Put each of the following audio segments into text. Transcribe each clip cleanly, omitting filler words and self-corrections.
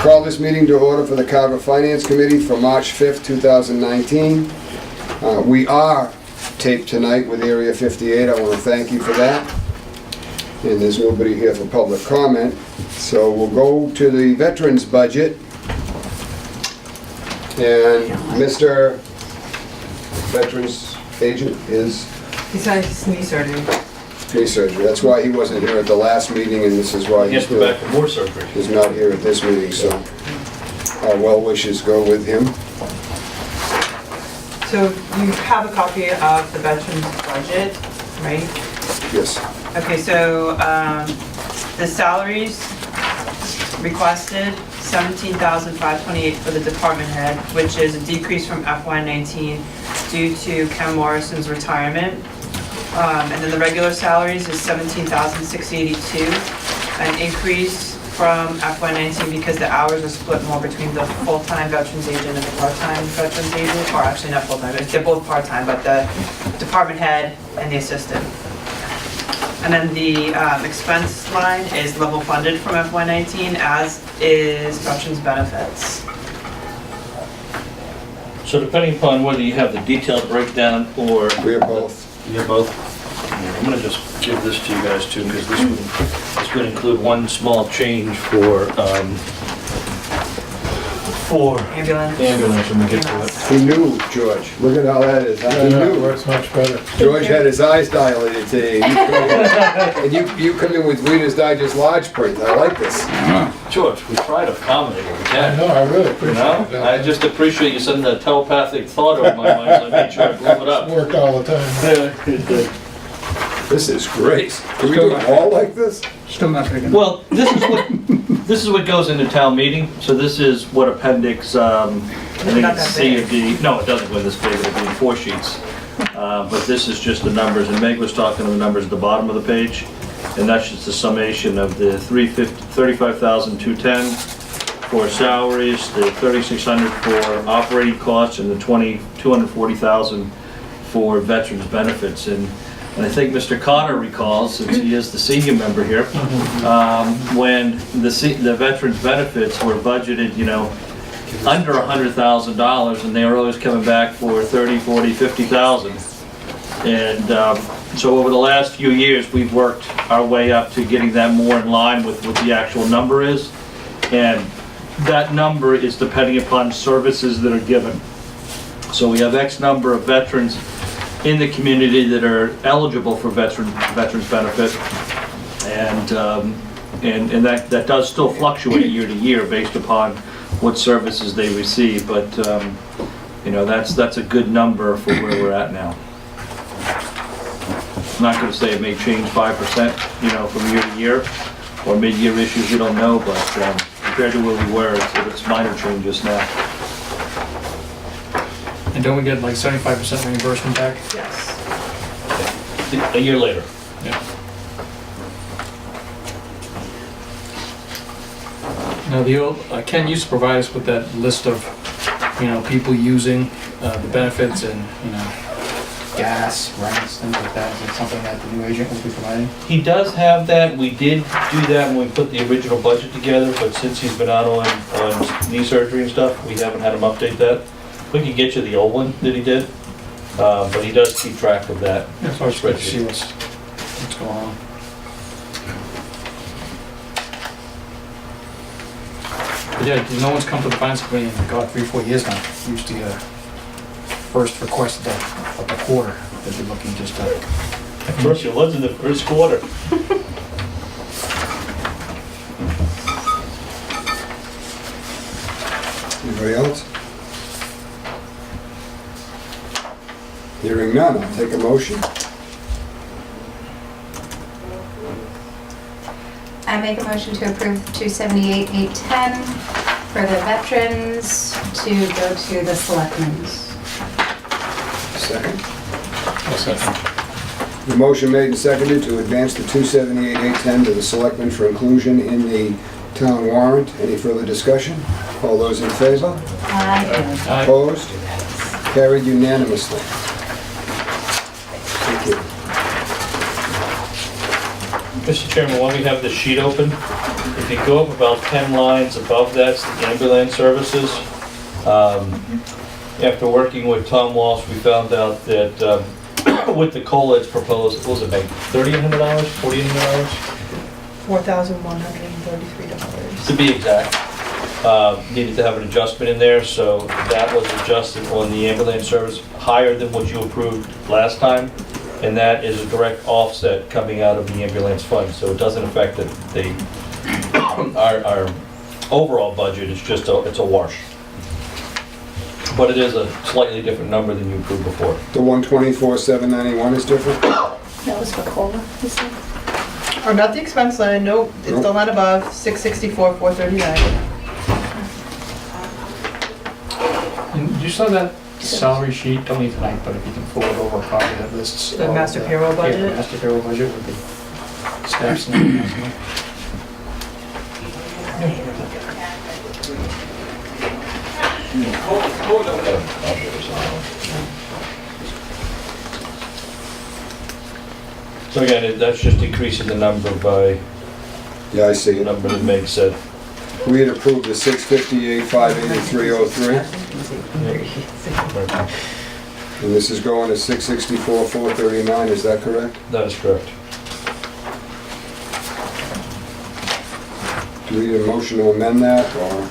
Call this meeting to order for the Carver Finance Committee for March 5th, 2019. We are taped tonight with Area 58. I want to thank you for that. And there's nobody here for public comment. So we'll go to the veterans budget. And Mr. Veterans Agent is? He's had his knee surgery. Knee surgery. That's why he wasn't here at the last meeting, and this is why He has to go back for more surgery. he's not here at this meeting, so our well wishes go with him. So you have a copy of the veterans budget, right? Yes. Okay, so the salaries requested $17,528 for the department head, which is a decrease from FY19 due to Ken Morrison's retirement. And then the regular salaries is $17,682, an increase from FY19 because the hours are split more between the full-time veterans agent and the part-time veterans agent, or actually not full-time, they're both part-time, but the department head and the assistant. And then the expense line is level funded from FY19, as is veterans benefits. So depending upon whether you have the detailed breakdown or... We have both. You have both? I'm gonna just give this to you guys too, because this would include one small change for Ambulance. when we get to it. He knew, George. Look at how that is. He It knew. works much better. George had his eyes dilated today. And you come in with Reader's Digest large print. I like this. George, we try to accommodate what we I can. know, I really You appreciate know, that. I just appreciate you sending a telepathic thought over my mind, so I made sure I blew it up. Worked all the time. This is great. Can we do it all like this? Still not big enough. Well, this is what goes into town meeting. So this is what appendix, I think Not it's that C big. or D. No, it doesn't go this big. It'll be in 4 sheets. But this is just the numbers, and Meg was talking to the numbers at the bottom of the page, and that's just a summation of the $35,210 for salaries, the $3,600 for operating costs, and the $240,000 for veterans benefits. And I think Mr. Connor recalls, since he is the senior member here, when the veterans benefits were budgeted, you know, under $100,000, and they were always coming back for 30, 40, 50,000. And so over the last few years, we've worked our way up to getting that more in line with what the actual number is. And that number is depending upon services that are given. So we have X number of veterans in the community that are eligible for veterans benefit, and that does still fluctuate year to year based upon what services they receive. But you know, that's a good number for where we're at now. I'm not going to say it may change 5%, you know, from year to year, or mid-year issues, we don't know, but compared to where we were, it's minor changes now. And don't we get like 75% reimbursement back? Yes. A year later. Yeah. Now, the old, Ken used to provide us with that list of, you know, people using the benefits and, you know, gas, rents, things like that. Is it something that the new agent will be providing? He does have that. We did do that when we put the original budget together, but since he's been out on knee surgery and stuff, we haven't had him update that. We can get you the old one that he did, but he does keep track of that. Yeah, so it's good to see what's going on. But yeah, no one's come to the finance committee in, God, 3-4 years now. Used to first request of the quarter that they're looking just to. First, it was in the first quarter. Anybody else? Hearing none, I'll take a motion. I make a motion to approve 278,810 for the veterans to go to the selectmen's. Second. I'll second. The motion made and seconded to advance the 278,810 to the selectmen for inclusion in the town warrant. Any further discussion? All those in favor? Aye. Opposed? Carried unanimously. Thank you. Mr. Chairman, while we have the sheet open, if you go up about 10 lines above that's the ambulance services. After working with Tom Walsh, we found out that with the COLA it's proposed, what was it, like $3,800, $4,800? $4,133. To be exact. Needed to have an adjustment in there, so that was adjusted on the ambulance service higher than what you approved last time. And that is a direct offset coming out of the ambulance fund, so it doesn't affect our overall budget, it's just it's a wash. But it is a slightly different number than you approved before. The 124,791 is different? That was for COLA, you said? Oh, not the expense line, nope, it's the line above, 664, 439. And you saw that salary sheet, don't need tonight, but if you can forward over a copy that lists. The all master payroll budget? Yeah, master payroll budget with the staff's name. So again, that's just increasing the number by Yeah, I see the it. number that Meg said. We had approved the 658, 58303, and this is going to 664, 439, is that correct? That is correct. Do we need a motion to amend that, or?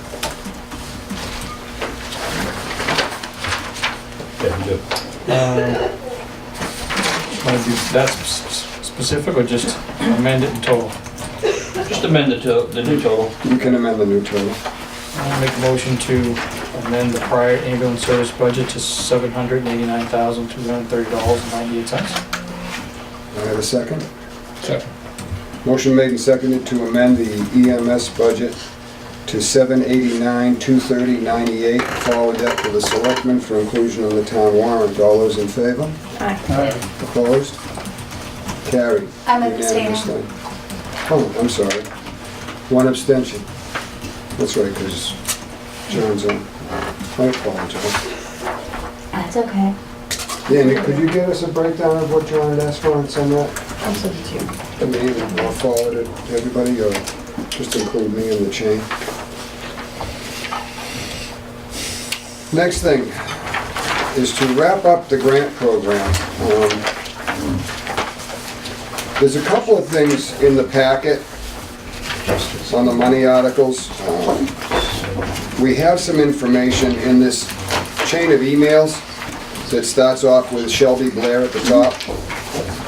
Yeah, you do. Want to do that specific or just amend it in total? Just amend it to the new total. You can amend the new total. I'll make a motion to amend the prior ambulance service budget to $789,230.98. I have a second. Second. Motion made and seconded to amend the EMS budget to $789,230.98. Forward that to the selectmen for inclusion on the town warrant. All those in favor? Aye. Opposed? Carried. I'm abstaining. Unanimously. Oh, I'm sorry. One abstention. That's right, because John's on. I apologize. That's okay. Danny, could you give us a breakdown of what John had asked for and send that I'll send it to you. to me, and I'll forward it to everybody, or just include me in the chain? Next thing is to wrap up the grant program. There's a couple of things in the packet on the money articles. We have some information in this chain of emails that starts off with Shelby Blair at the top.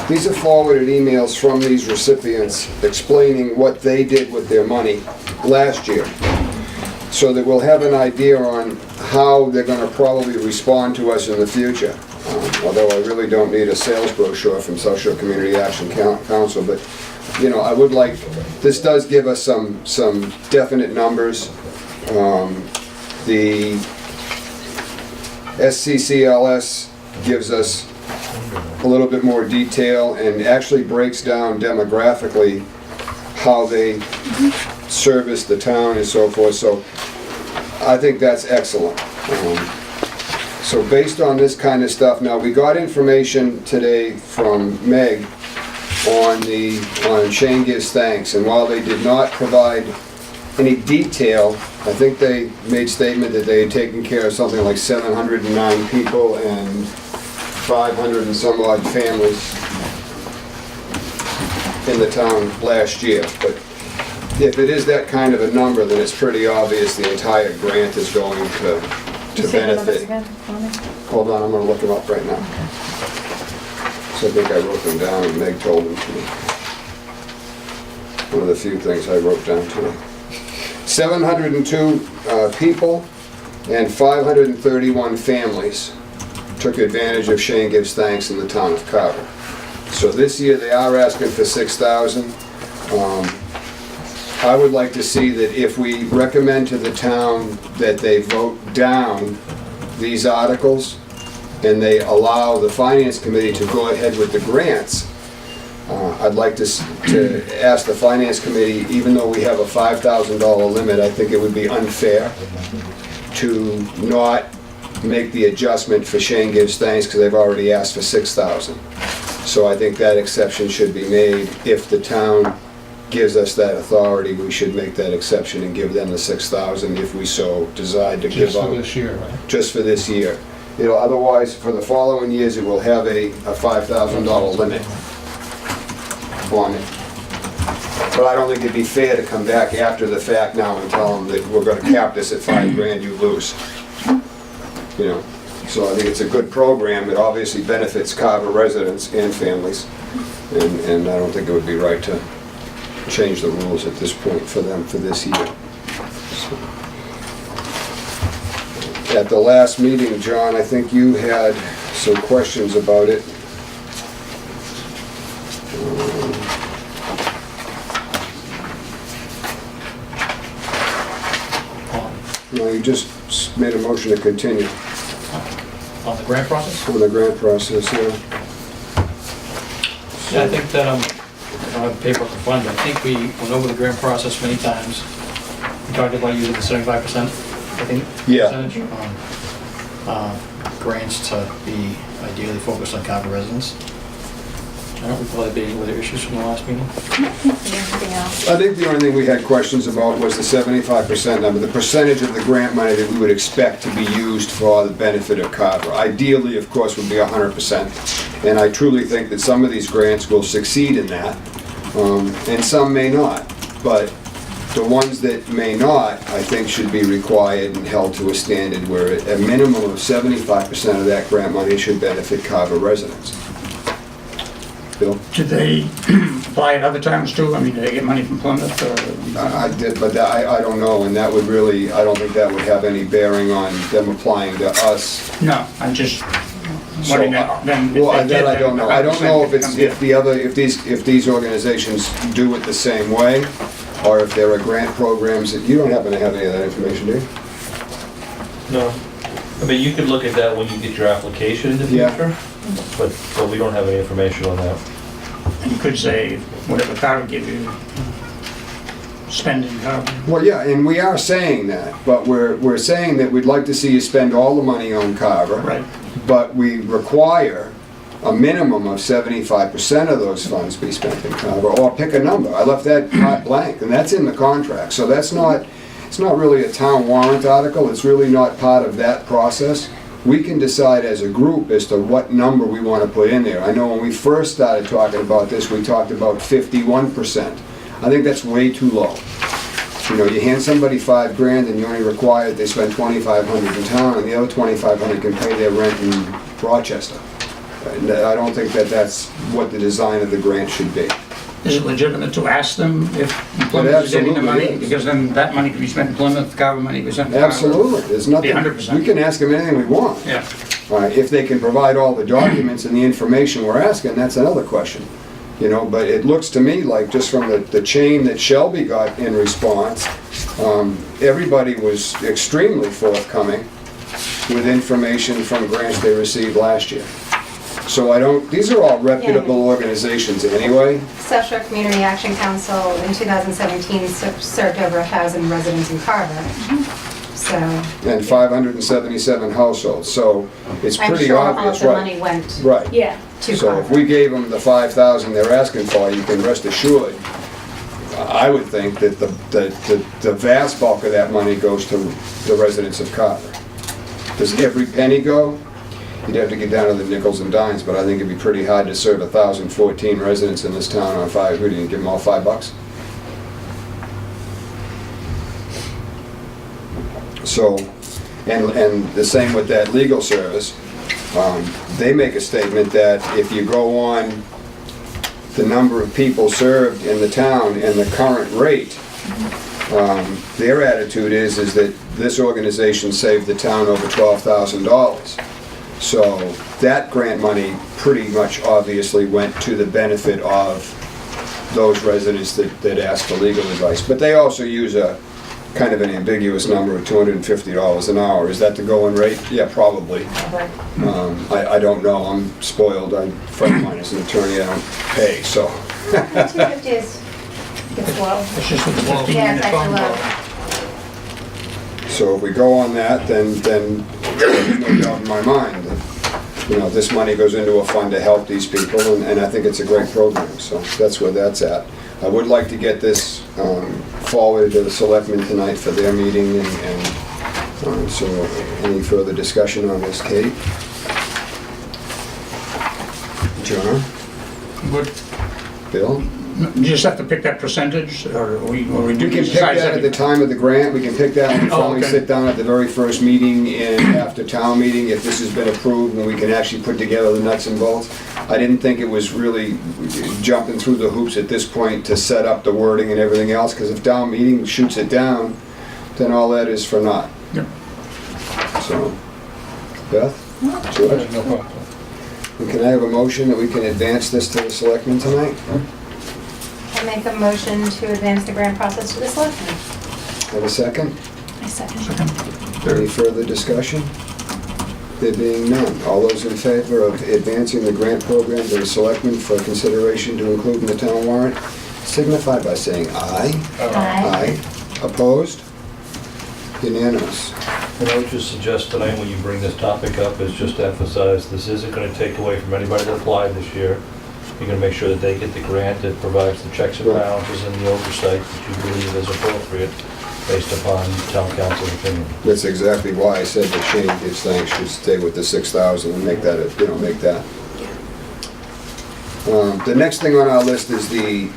These are forwarded emails from these recipients explaining what they did with their money last year, so that we'll have an idea on how they're going to probably respond to us in the future. Although I really don't need a sales brochure from South Shore Community Action Council, but you know, I would like, this does give us some definite numbers. The SCCLS gives us a little bit more detail and actually breaks down demographically how they service the town and so forth, so I think that's excellent. So based on this kind of stuff, now we got information today from Meg on Shane Gives Thanks, and while they did not provide any detail, I think they made statement that they had taken care of something like 709 people and 500 and some odd families in the town last year. But if it is that kind of a number, then it's pretty obvious the entire grant is going to benefit. Hold on, I'm gonna look them up right now. So I think I wrote them down and Meg told them to me. One of the few things I wrote down today. 702 people and 531 families took advantage of Shane Gives Thanks in the town of Carver. So this year they are asking for 6,000. I would like to see that if we recommend to the town that they vote down these articles and they allow the finance committee to go ahead with the grants, I'd like to ask the finance committee, even though we have a $5,000 limit, I think it would be unfair to not make the adjustment for Shane Gives Thanks because they've already asked for 6,000. So I think that exception should be made. If the town gives us that authority, we should make that exception and give them the 6,000 if we so decide to give Just up. for this year, right? Just for this year. It'll, otherwise, for the following years, it will have a $5,000 limit on it. But I don't think it'd be fair to come back after the fact now and tell them that we're gonna cap this at $5,000, you lose. You know, so I think it's a good program. It obviously benefits Carver residents and families. And I don't think it would be right to change the rules at this point for them for this year. So. At the last meeting, John, I think you had some questions about it. No, you just made a motion to continue On the grant process? on the grant process, yeah. Yeah, I think that, I don't have the paper to fund, but I think we went over the grant process many times. We talked about using the 75%, I think, Yeah. percentage on grants to be ideally focused on Carver residents. I don't recall there being any other issues from the last meeting. Anything else? I think the only thing we had questions about was the 75% number, the percentage of the grant money that we would expect to be used for the benefit of Carver. Ideally, of course, would be 100%. And I truly think that some of these grants will succeed in that, and some may not. But the ones that may not, I think, should be required and held to a standard where a minimum of 75% of that grant money should benefit Carver residents. Bill? Did they apply at other times too? I mean, did they get money from Plymouth or? I did, but I don't know, and that would really, I don't think that would have any bearing on them applying to us. No, I'm just So, wondering that then. if well, they that did, I then don't know. I don't know if it's, comes if in. the other, if these organizations do it the same way, or if there are grant programs that, you don't happen to have any of that information, do you? No. I mean, you could look at that when you get your application in the Yeah. future, but we don't have any information on that. You could say, whatever Carver give you, spend in Carver. Well, yeah, and we are saying that, but we're saying that we'd like to see you spend all the money on Carver. Right. But we require a minimum of 75% of those funds be spent in Carver, or pick a number. I left that part blank, and that's in the contract, so that's not, it's not really a town warrant article, it's really not part of that process. We can decide as a group as to what number we want to put in there. I know when we first started talking about this, we talked about 51%. I think that's way too low. You know, you hand somebody $5,000 and you only require they spend $2,500 in town, and the other $2,500 can pay their rent in Rochester. And I don't think that that's what the design of the grant should be. Is it legitimate to ask them if Plymouth is getting the absolutely money? is. Because then that money could be spent in Plymouth, Carver money could be spent in Carver. Absolutely, there's nothing, 100%. we can ask them anything we want. Yeah. If they can provide all the documents and the information we're asking, that's another question. You know, but it looks to me like just from the chain that Shelby got in response, everybody was extremely forthcoming with information from grants they received last year. So I don't, these are all reputable organizations anyway. South Shore Community Action Council in 2017 served over 1,000 residents in Carver. So And 577 households, so it's I'm pretty sure all of obvious, the right? money went Right. Yeah. to So if Carver. we gave them the 5,000 they're asking for, you can rest assured, I would think that the vast bulk of that money goes to the residents of Carver. Does every penny go? You'd have to get down to the nickels and dimes, but I think it'd be pretty hard to serve 1,014 residents in this town on five, who do you give them all $5? So, and the same with that legal service. They make a statement that if you go on the number of people served in the town and the current rate, their attitude is that this organization saved the town over $12,000. So that grant money pretty much obviously went to the benefit of those residents that asked for legal advice. But they also use a kind of an ambiguous number of $250 an hour. Is that the going rate? Yeah, probably. I don't know. I'm spoiled. A friend of mine is an attorney. I don't pay, so. 250 is, it's low. It's just with the Yeah, 15-minute it's phone actually call. So if we go on that, then there's no doubt in my mind that you know, this money goes into a fund to help these people, and I think it's a great program, so that's where that's at. I would like to get this forwarded to the selectmen tonight for their meeting, and so any further discussion on this, Kate? John? Good. Bill? You just have to pick that percentage, or we do We can pick decide that at the time of the grant, we can pick that when we Oh, finally okay. sit down at the very first meeting and after town meeting, if this has been approved, and we can actually put together the nuts and bolts. I didn't think it was really jumping through the hoops at this point to set up the wording and everything else, because if town meeting shoots it down, then all that is for naught. Yep. So, Beth? George? No problem. And can I have a motion that we can advance this to the selectmen tonight? I make a motion to advance the grant process to the selectmen. Have a second? I second. Any further discussion? There being none, all those in favor of advancing the grant program to the selectmen for consideration to include in the town warrant, signify by saying aye. Aye. Opposed? Unanimous. And I would just suggest tonight, when you bring this topic up, is just to emphasize, this isn't gonna take away from anybody that applied this year. You're gonna make sure that they get the grant that provides the checks and balances and the oversight that you believe is appropriate based upon town council's opinion. That's exactly why I said that Shane gives thanks, should stay with the 6,000 and make that, make that. The next thing on our list is the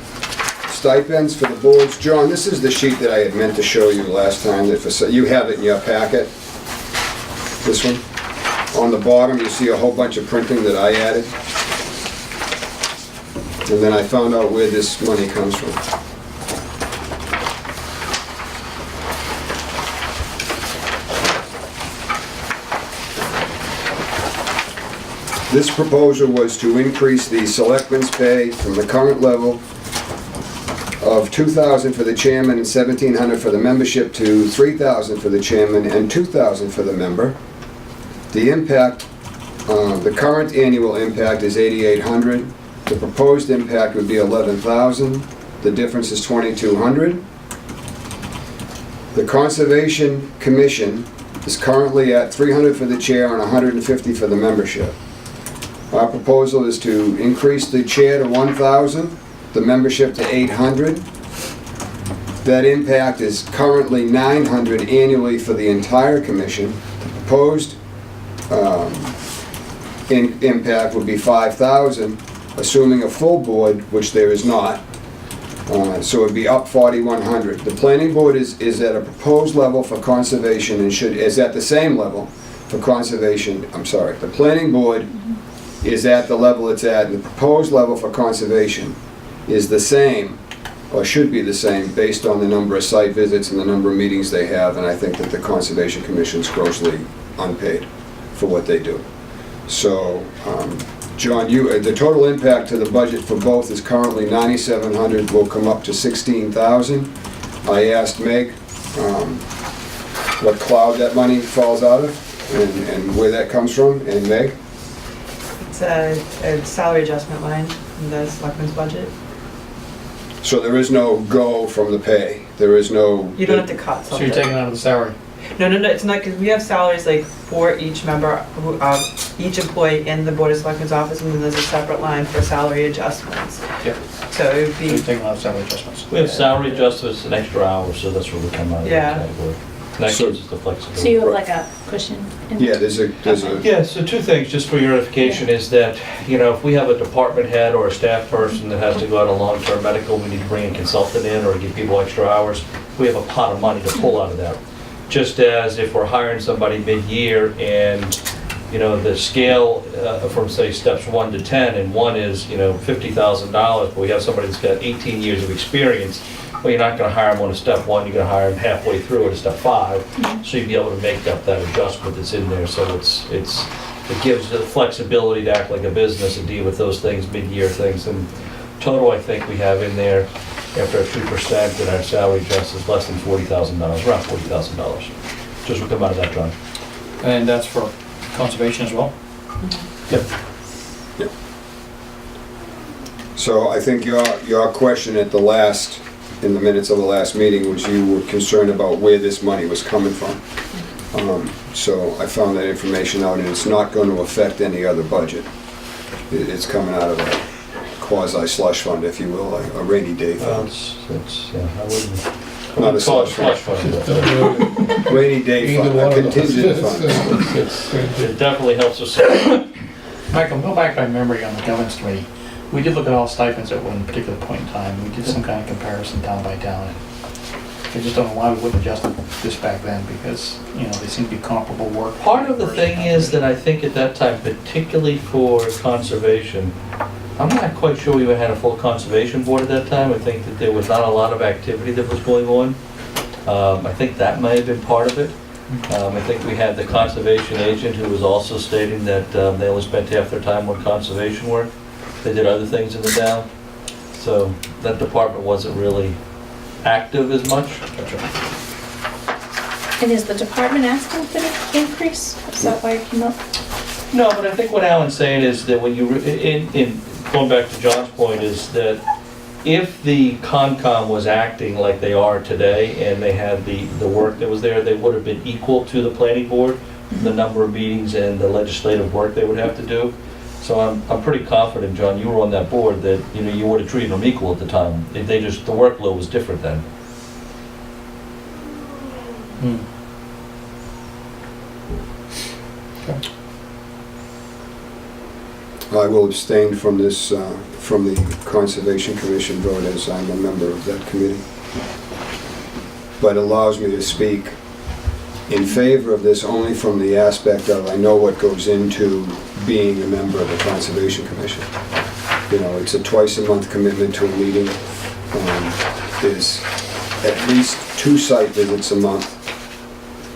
stipends for the boards. John, this is the sheet that I had meant to show you last time, you have it in your packet. This one. On the bottom, you see a whole bunch of printing that I added. And then I found out where this money comes from. This proposal was to increase the selectmen's pay from the current level of $2,000 for the chairman and $1,700 for the membership to $3,000 for the chairman and $2,000 for the member. The impact, the current annual impact is $8,800. The proposed impact would be $11,000. The difference is $2,200. The Conservation Commission is currently at $300 for the chair and $150 for the membership. Our proposal is to increase the chair to $1,000, the membership to $800. That impact is currently $900 annually for the entire commission. The proposed impact would be $5,000, assuming a full board, which there is not. So it'd be up $4,100. The planning board is at a proposed level for conservation and is at the same level for conservation. I'm sorry, the planning board is at the level it's at, and the proposed level for conservation is the same, or should be the same, based on the number of site visits and the number of meetings they have, and I think that the Conservation Commission's grossly unpaid for what they do. So, John, the total impact to the budget for both is currently $9,700, will come up to $16,000. I asked Meg what cloud that money falls out of, and where that comes from, and Meg? It's a salary adjustment line in the selectmen's budget. So there is no go from the pay, there is no... You don't have to cut So something. you're taking out of the salary? No, it's not, because we have salaries like for each member, each employee in the Board of Selectmen's office, and then there's a separate line for salary adjustments. Yep. So it would So you're be, taking out salary adjustments? We have salary adjustments and extra hours, so that's where we come out of that Yeah. category. And that So- gives us the flexibility. So you have like a cushion? in- Yeah, there's a... Yeah, so two things, just for your edification, is that, if we have a department head or a staff person that has to go out on long-term medical, we need to bring a consultant in or give people extra hours, we have a pot of money to pull out of that. Just as if we're hiring somebody mid-year and, the scale from, say, steps 1 to 10, and 1 is, $50,000, but we have somebody that's got 18 years of experience, well, you're not gonna hire them on a step 1, you're gonna hire them halfway through at a step 5, so you'd be able to make up that adjustment that's in there, so it gives the flexibility to act like a business and deal with those things, mid-year things, and total, I think we have in there, after our 2% and our salary adjust is less than $40,000, around $40,000, just will come out of that, John. And that's for conservation as well? Yep. So I think your question in the minutes of the last meeting, was you were concerned about where this money was coming from. So I found that information out, and it's not going to affect any other budget. It's coming out of a quasi slush fund, if you will, a rainy day Well, fund. I wouldn't. Not a call it slush fund. but Rainy day Either fund, one a of those. contingent fund. It definitely helps us. Michael, go back by memory on the governance committee. We did look at all stipends at one particular point in time. We did some kind of comparison town by town. I just don't know why we wouldn't adjust this back then, because, you know, they seem to be comparable work. Part of the thing is that I think at that time, particularly for conservation, I'm not quite sure we even had a full conservation board at that time. I think that there was not a lot of activity that was going on. I think that may have been part of it. I think we had the conservation agent who was also stating that they only spent half their time on conservation work. They did other things in the town. So that department wasn't really active as much. And is the department asking for the increase? Is that why it came up? No, but I think what Alan's saying is that when you, in going back to John's point, is that if the Concom was acting like they are today and they had the work that was there, they would have been equal to the planning board, the number of meetings and the legislative work they would have to do. So I'm pretty confident, John, you were on that board, that, you know, you would have treated them equal at the time. They just, the workload was different then. I will abstain from this, from the Conservation Commission vote, as I'm a member of that committee. But allows me to speak in favor of this only from the aspect of I know what goes into being a member of the Conservation Commission. You know, it's a twice-a-month commitment to a meeting. There's at least 2 site visits a month,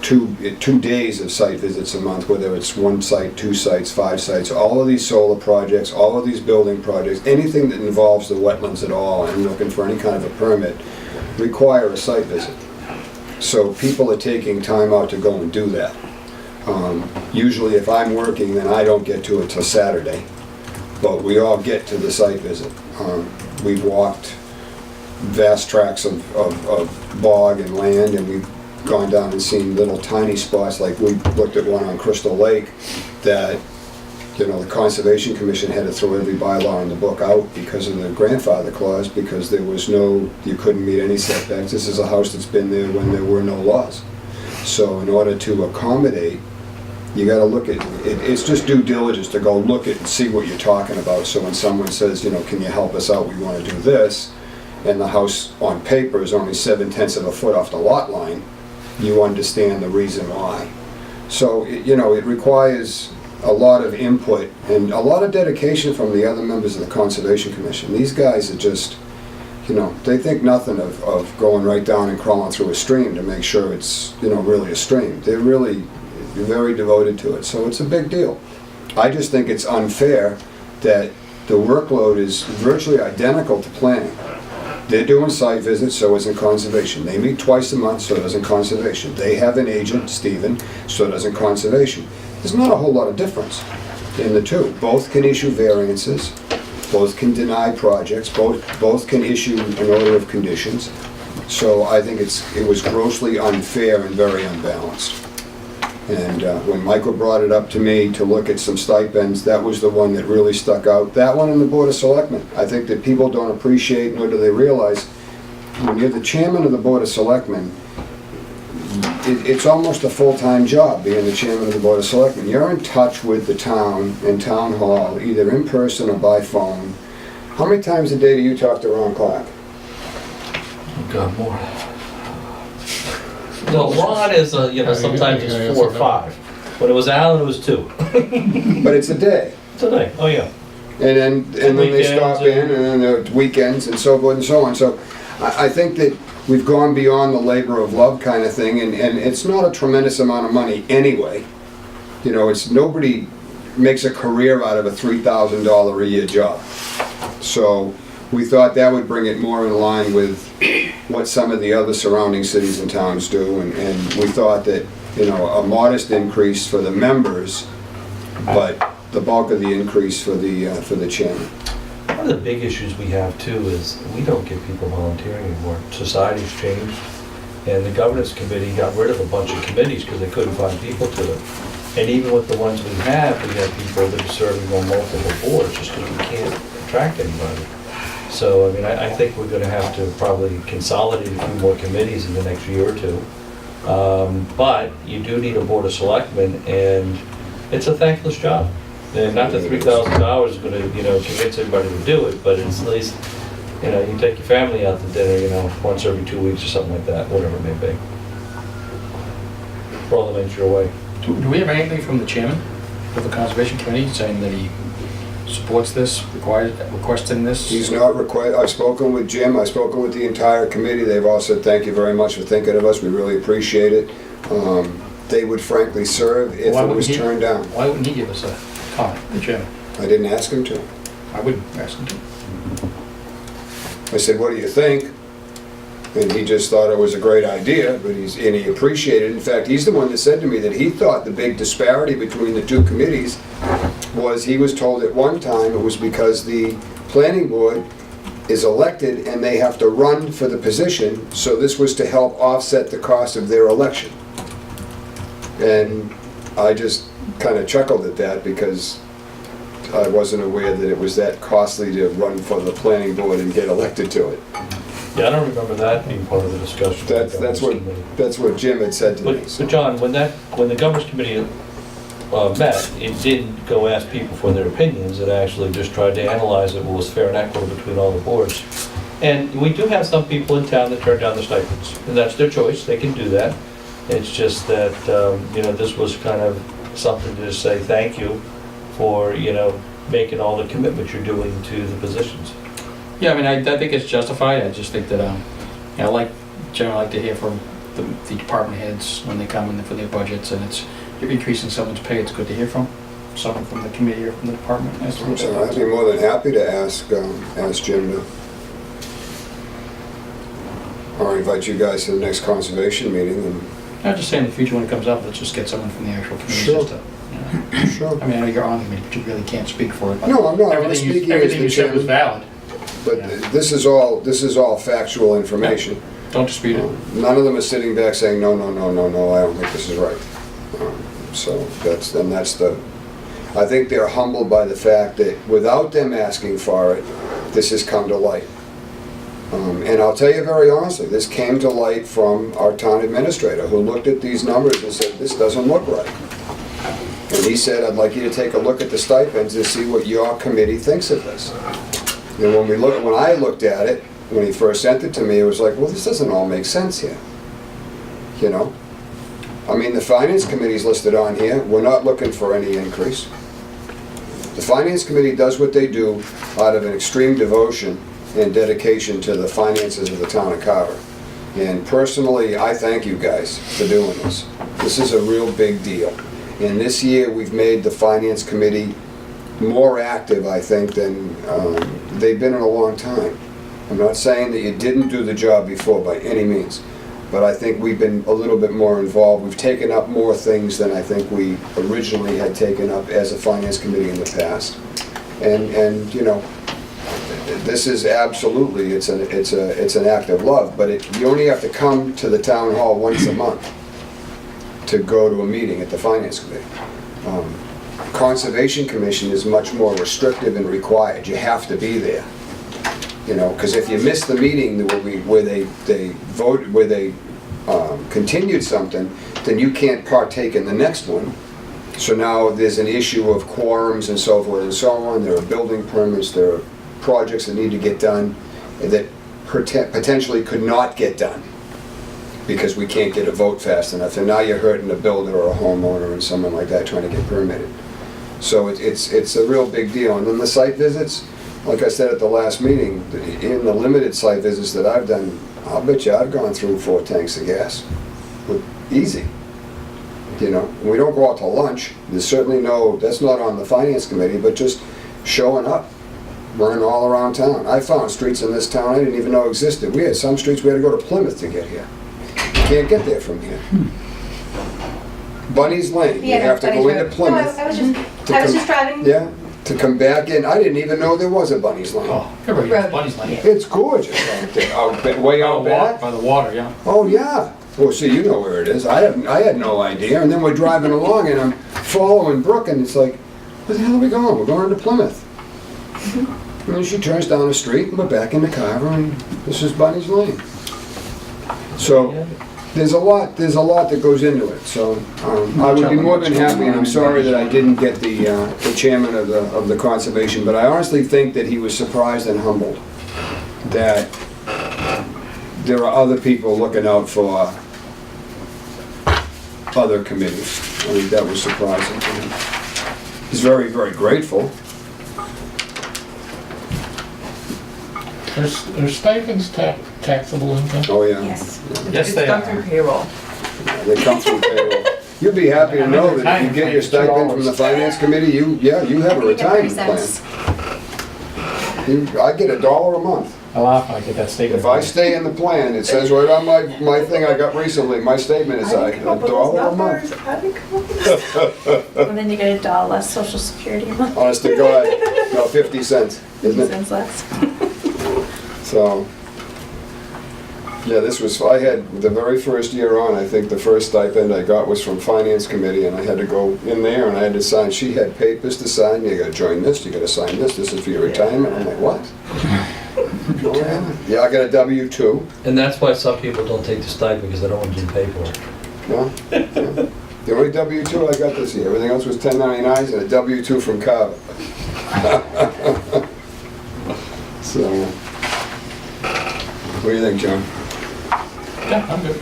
2 days of site visits a month, whether it's 1 site, 2 sites, 5 sites, all of these solar projects, all of these building projects, anything that involves the wetlands at all and looking for any kind of a permit require a site visit. So people are taking time out to go and do that. Usually if I'm working, then I don't get to it till Saturday, but we all get to the site visit. We've walked vast tracts of bog and land, and we've gone down and seen little tiny spots, like we looked at one on Crystal Lake that, you know, the Conservation Commission had to throw every bylaw in the book out because of the grandfather clause, because there was no, you couldn't meet any setbacks. This is a house that's been there when there were no laws. So in order to accommodate, you gotta look at, it's just due diligence to go look at and see what you're talking about. So when someone says, you know, can you help us out, we wanna do this, and the house on paper is only 7/10 of a foot off the lot line, you understand the reason why. So, you know, it requires a lot of input and a lot of dedication from the other members of the Conservation Commission. These guys are just, you know, they think nothing of going right down and crawling through a stream to make sure it's, you know, really a stream. They're really very devoted to it, so it's a big deal. I just think it's unfair that the workload is virtually identical to planning. They're doing site visits, so isn't conservation. They meet twice a month, so doesn't conservation. They have an agent, Stephen, so doesn't conservation. There's not a whole lot of difference in the two. Both can issue variances, both can deny projects, both can issue an order of conditions. So I think it was grossly unfair and very unbalanced. And when Michael brought it up to me to look at some stipends, that was the one that really stuck out. That one and the Board of Selectmen. I think that people don't appreciate, nor do they realize, when you're the chairman of the Board of Selectmen, it's almost a full-time job being the chairman of the Board of Selectmen. You're in touch with the town and town hall, either in person or by phone. How many times a day do you talk to Ron Clark? Oh, God, more. No, Ron is, you know, sometimes it's 4 or 5. When it was Alan, it was 2. But it's a day. Today, oh yeah. And then they Weekends stop in, and then the weekends and so forth and so on. So I think that we've gone beyond the labor of love kind of thing, and it's not a tremendous amount of money anyway. You know, it's nobody makes a career out of a $3,000 a year job. So we thought that would bring it more in line with what some of the other surrounding cities and towns do, and we thought that, you know, a modest increase for the members, but the bulk of the increase for the chairman. One of the big issues we have too is we don't get people volunteering anymore. Society's changed. And the governance committee got rid of a bunch of committees because they couldn't find people to it. And even with the ones we have people that are serving on multiple boards just because we can't attract anybody. So, I mean, I think we're gonna have to probably consolidate a few more committees in the next year or two. But you do need a board of selectmen, and it's a thankless job. And not that $3,000 is gonna, convince everybody to do it, but it's at least, you take your family out to dinner, once every 2 weeks or something like that, whatever it may be. For all the names your way. Do we have anything from the chairman of the Conservation Committee saying that he supports this, requesting this? He's not required. I've spoken with Jim, I've spoken with the entire committee. They've all said, thank you very much for thinking of us, we really appreciate it. They would frankly serve if Why it was wouldn't he- turned down. Why wouldn't he give us a comment, the chairman? I didn't ask him to. I wouldn't ask him to. I said, what do you think? And he just thought it was a great idea, but he appreciated it. In fact, he's the one that said to me that he thought the big disparity between the two committees was he was told at one time it was because the planning board is elected and they have to run for the position, so this was to help offset the cost of their election. And I just kind of chuckled at that because I wasn't aware that it was that costly to run for the planning board and get elected to it. Yeah, I don't remember that being part of the discussion. That's what Jim had said to me. But John, when the governance committee met, it didn't go ask people for their opinions, it actually just tried to analyze it, what was fair and equitable between all the boards. And we do have some people in town that turn down the stipends, and that's their choice, they can do that. It's just that, this was kind of something to say thank you for, making all the commitment you're doing to the positions. Yeah, I mean, I think it's justified. I just think that, generally like to hear from the department heads when they come in for their budgets, and you're increasing someone's pay, it's good to hear from someone from the committee or from the department. So I'd be more than happy to ask Jim to, or invite you guys to the next conservation meeting. And I'm just saying in the future when it comes up, let's just get someone from the actual committee. Sure. Just to, Sure. I mean, I know you're on the committee, but you really can't speak for it. But No, I'm not. I'm everything speaking you, as everything the you said was chairman. valid. But Yeah. this is all factual information. Don't dispute it. None of them are sitting back saying, no, I don't think this is right. So I think they're humbled by the fact that without them asking for it, this has come to light. And I'll tell you very honestly, this came to light from our town administrator who looked at these numbers and said, this doesn't look right. And he said, I'd like you to take a look at the stipends and see what your committee thinks of this. And when I looked at it, when he first sent it to me, it was like, well, this doesn't all make sense here. I mean, the finance committee's listed on here. We're not looking for any increase. The finance committee does what they do out of an extreme devotion and dedication to the finances of the town of Carver. And personally, I thank you guys for doing this. This is a real big deal. And this year, we've made the finance committee more active, I think, than they've been in a long time. I'm not saying that you didn't do the job before by any means, but I think we've been a little bit more involved. We've taken up more things than I think we originally had taken up as a finance committee in the past. And this is absolutely, it's an act of love, but you only have to come to the town hall once a month to go to a meeting at the finance committee. Conservation Commission is much more restrictive and required. You have to be there. Because if you miss the meeting where they voted, where they continued something, then you can't partake in the next one. So now there's an issue of quorums and so forth and so on. There are building permits, there are projects that need to get done that potentially could not get done because we can't get a vote fast enough. And now you're hurting a builder or a homeowner and someone like that trying to get permitted. So it's a real big deal. And then the site visits, like I said at the last meeting, in the limited site visits that I've done, I'll bet you I've gone through 4 tanks of gas. Easy. We don't go out to lunch. There's certainly that's not on the finance committee, but just showing up, running all around town. I found streets in this town I didn't even know existed. We had some streets we had to go to Plymouth to get here. You can't get there from here. Bunny's Lane, you have to go into Plymouth. No, I was just driving. Yeah, to come back in. I didn't even know there was a Bunny's Lane. Oh, everybody gets Bunny's Lane. It's gorgeous out there, way out back. By the water, yeah. Oh, yeah. Well, see, you know where it is. I had no idea. And then we're driving along and I'm following Brooke and it's like, where the hell are we going? We're going to Plymouth. And then she turns down the street and we're back into Carver and this is Bunny's Lane. So there's a lot that goes into it. So I would be more than happy, and I'm sorry that I didn't get the chairman of the conservation, but I honestly think that he was surprised and humbled that there are other people looking out for other committees. I think that was surprising to him. He's very, very grateful. Are stipends taxable income? Oh, yeah. Yes. Yes, It's they done are. through payroll. They come through payroll. You'd be happy to know that if you get your stipend from the finance committee, you have a You get retirement 30 plan. cents. I get $1 a month. I laugh when I get that statement. If I stay in the plan, it says right on my thing I got recently, my statement is $1 a month. And then you get $1 less social security a month. Honest to God, no, 50 cents, isn't it? Cents less. So, yeah, I had, the very first year on, I think the first stipend I got was from finance committee, and I had to go in there and I had to sign, she had papers to sign, you gotta join this, you gotta sign this is for your retirement. I'm like, what? Oh, yeah, I got a W-2. And that's why some people don't take the stipend, because they don't want to do paperwork. Yeah. The only W-2 I got this year, everything else was 1099s and a W-2 from Carver. So, what do you think, John? Yeah, I'm good.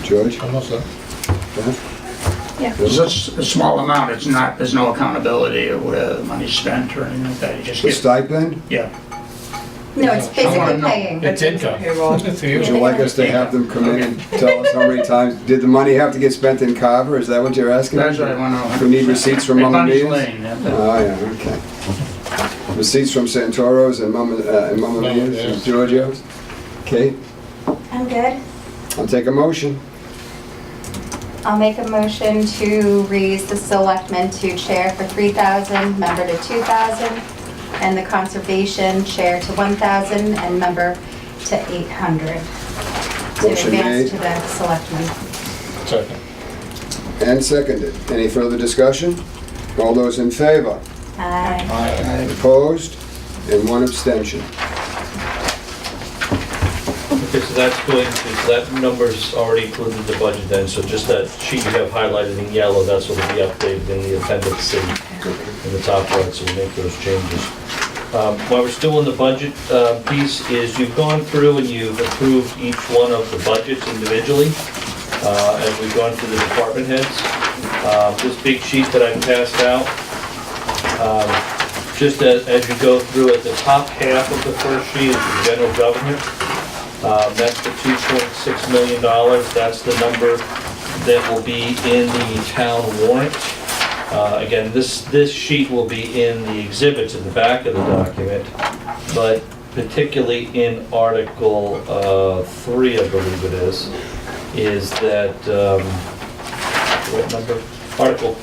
George? Almost there. It's just a small amount, it's not, there's no accountability of where the money's spent or anything like that, you just The get, stipend? yeah. No, it's I wanna basically know. paying. It's income. Payroll. It's you. Would you like us to have them come in and tell us how many times, did the money have to get spent in Carver? Is that what you're asking? That's what I want to know. We need receipts from Mama Bunny's Mia's? Lane, yeah. Oh, yeah, okay. Receipts from Santoro's and Mama Mia's yeah. and Giorgio's? Kate, I'm good. I'll take a motion. I'll make a motion to raise the selectman to chair for 3,000, member to 2,000, and the conservation chair to 1,000 and member to 800. To Motion made. advance to the selectmen. Second. And seconded. Any further discussion? All those in favor? Aye. Opposed? And one abstention. Okay, so that's going to, so that number's already included in the budget then, so just that sheet you have highlighted in yellow, that's what will be updated in the appendix C in the top right, so we'll make those changes. While we're still in the budget piece, is you've gone through and you've approved each one of the budgets individually, as we've gone through the department heads. This big sheet that I passed out, just as you go through it, the top half of the first sheet is the general government. That's the $2.6 million. That's the number that will be in the town warrant. Again, this sheet will be in the exhibits in the back of the document, but particularly in Article 3, I believe it is that, what number? Article,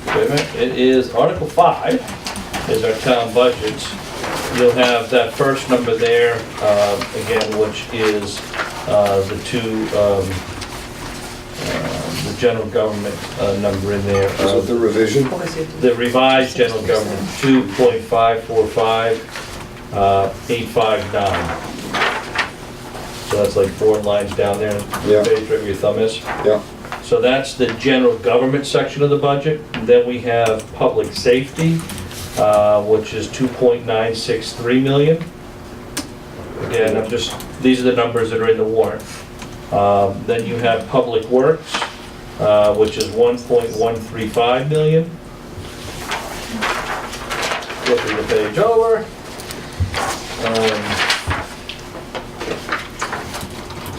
wait a minute, it is Article 5 is our town budget. You'll have that first number there, again, which is the general government number in there. Is that the revision? The revised general government, 2.545859. So that's like 4 lines down there, Yeah. page wherever your thumb is. Yeah. So that's the general government section of the budget. Then we have public safety, which is 2.963 million. Again, these are the numbers that are in the warrant. Then you have public works, which is 1.135 million. Flipping the page over.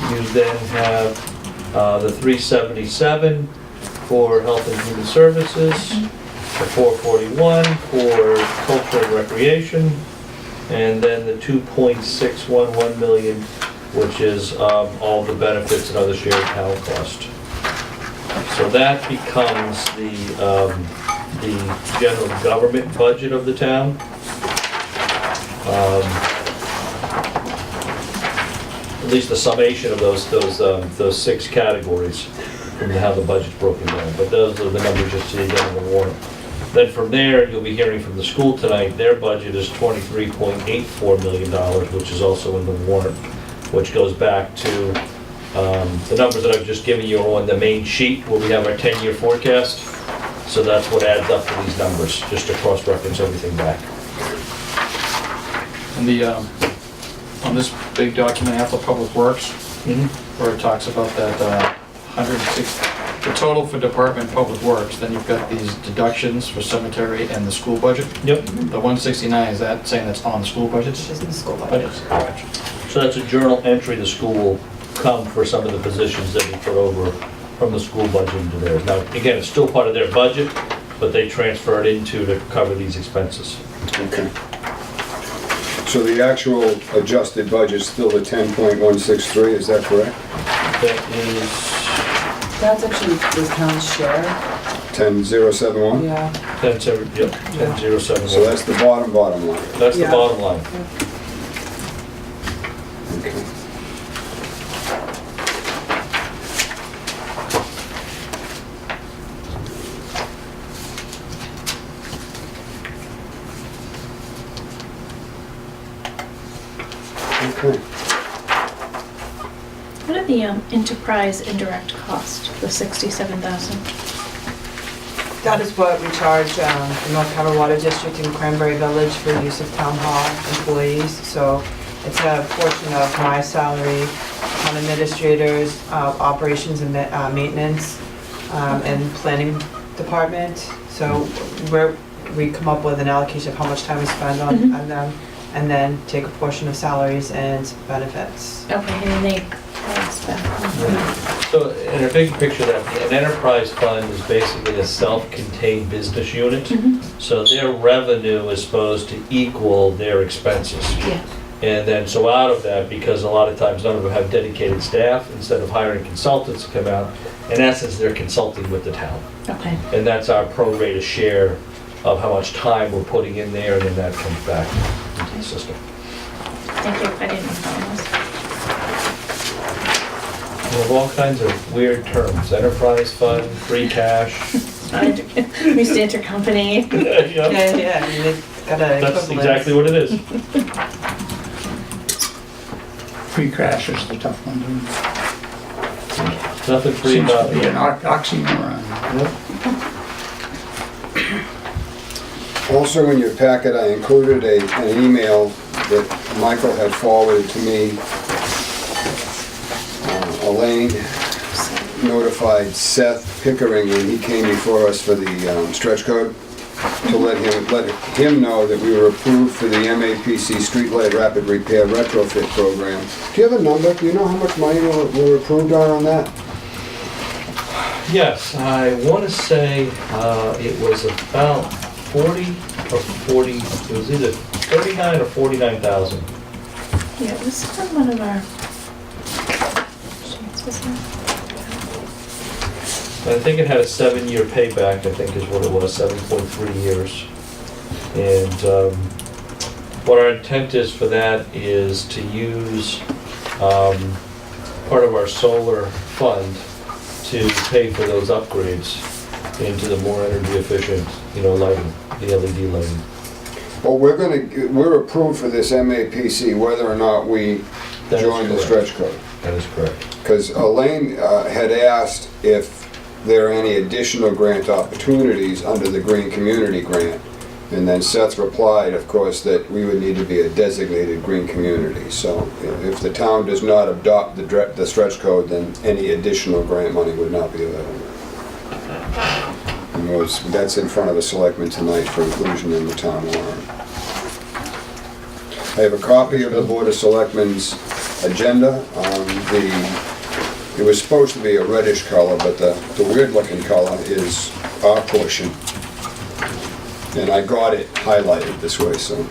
You then have the 377 for health and human services, the 441 for culture and recreation, and then the 2.611 million, which is all the benefits and other shared town cost. So that becomes the general government budget of the town. At least the summation of those 6 categories and how the budget's broken down. But those are the numbers you'll see again in the warrant. Then from there, you'll be hearing from the school tonight. Their budget is $23.84 million, which is also in the warrant, which goes back to the numbers that I've just given you are on the main sheet where we have our 10-year forecast. So that's what adds up to these numbers, just to cross-reference everything back. And the, on this big document, after Public Works, where it talks about that 106, the total for Department of Public Works, then you've got these deductions for cemetery and the school budget. Yep. The 169, is that saying that's on the school budgets? Just in the school budget. So that's a journal entry the school will come for some of the positions that we put over from the school budget into theirs. Now, again, it's still part of their budget, but they transfer it into to cover these expenses. Okay. So the actual adjusted budget's still the 10.163, is that correct? That is, That's actually the town's share. 10,071? Yeah. 10,071. So that's the bottom line. That's the Yeah. bottom line. Okay. Okay. What are the enterprise indirect cost, the 67,000? That is what we charge the North Carver Water District in Cranberry Village for use of town hall employees. So it's a portion of my salary, town administrators, operations and maintenance, and planning department. So we come up with an allocation of how much time we spend on them, and then take a portion of salaries and benefits. Okay, and then they pass back. So in a big picture, that an enterprise fund is basically a self-contained business unit. So their revenue is supposed to equal their expenses. Yeah. And then, so out of that, because a lot of times none of them have dedicated staff, instead of hiring consultants to come out, in essence, they're consulting with the town. Okay. And that's our pro rata share of how much time we're putting in there, and then that comes back into the system. Thank you, I didn't know that We have all kinds of weird terms, enterprise fund, free cash. was. We used to intercompany. Yeah, Yeah, I mean, they've got an that's equivalent. exactly what it is. Free crash is the tough one. Nothing free Seems about to be it. an oxymoron. Also in your packet, I included an email that Michael had forwarded to me. Elaine notified Seth Pickering when he came before us for the stretch code to let him know that we were approved for the MAPC Streetlight Rapid Repair Retrofit Program. Do you have a number? Do you know how much money we're approved on that? Yes, I want to say it was about 40 or 40, it was either 39 or 49,000. Yeah, it was from one of our. I think it had a 7-year payback, I think is what it was, 7.3 years. And what our intent is for that is to use part of our solar fund to pay for those upgrades into the more energy efficient, lighting, the LED lighting. Well, we're approved for this MAPC whether or not we That is join the correct. stretch code. That is correct. Because Elaine had asked if there are any additional grant opportunities under the Green Community Grant. And then Seth replied, of course, that we would need to be a designated green community. So if the town does not adopt the stretch code, then any additional grant money would not be available. And that's in front of the selectmen tonight for inclusion in the town warrant. I have a copy of the Board of Selectmen's agenda. It was supposed to be a reddish color, but the weird looking color is our portion. And I got it highlighted this way, so.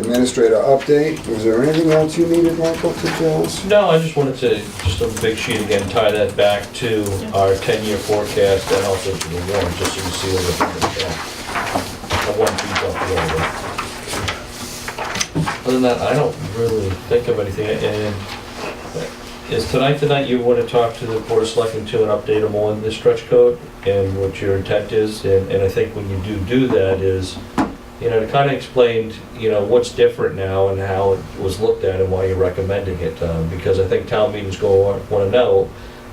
administrator update. Was there anything else you needed, Michael, to tell us? No, I just wanted to, just on the big sheet again, tie that back to our 10-year forecast and also to the warrant, just so you see what the one piece off the other. Other than that, I don't really think of anything. And is tonight the night you want to talk to the Board of Selectmen to and update them on the stretch code and what your intent is? And I think when you do that is, you know, to kind of explain, you know, what's different now and how it was looked at and why you're recommending it. Because I think town meetings want to know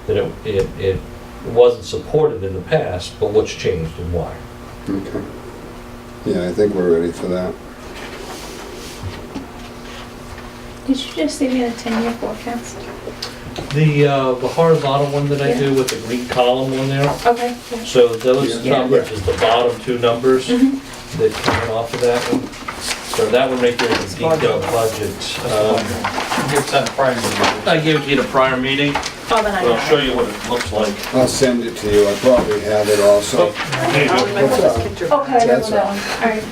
that it wasn't supported in the past, but what's changed and why. Okay. Yeah, I think we're ready for that. Did you just say we had a 10-year forecast? The horizontal one that I do with the green column on there, Okay. so those Yeah. numbers is the bottom two numbers Mhm. that come off of that one. So that would make it a detailed budget. Give that prior meeting. I gave it to you at a prior meeting, Oh, then I but I'll got show it. you what it looks like. I'll send it to you. I probably have it also. Okay, I remember That's that one. All right.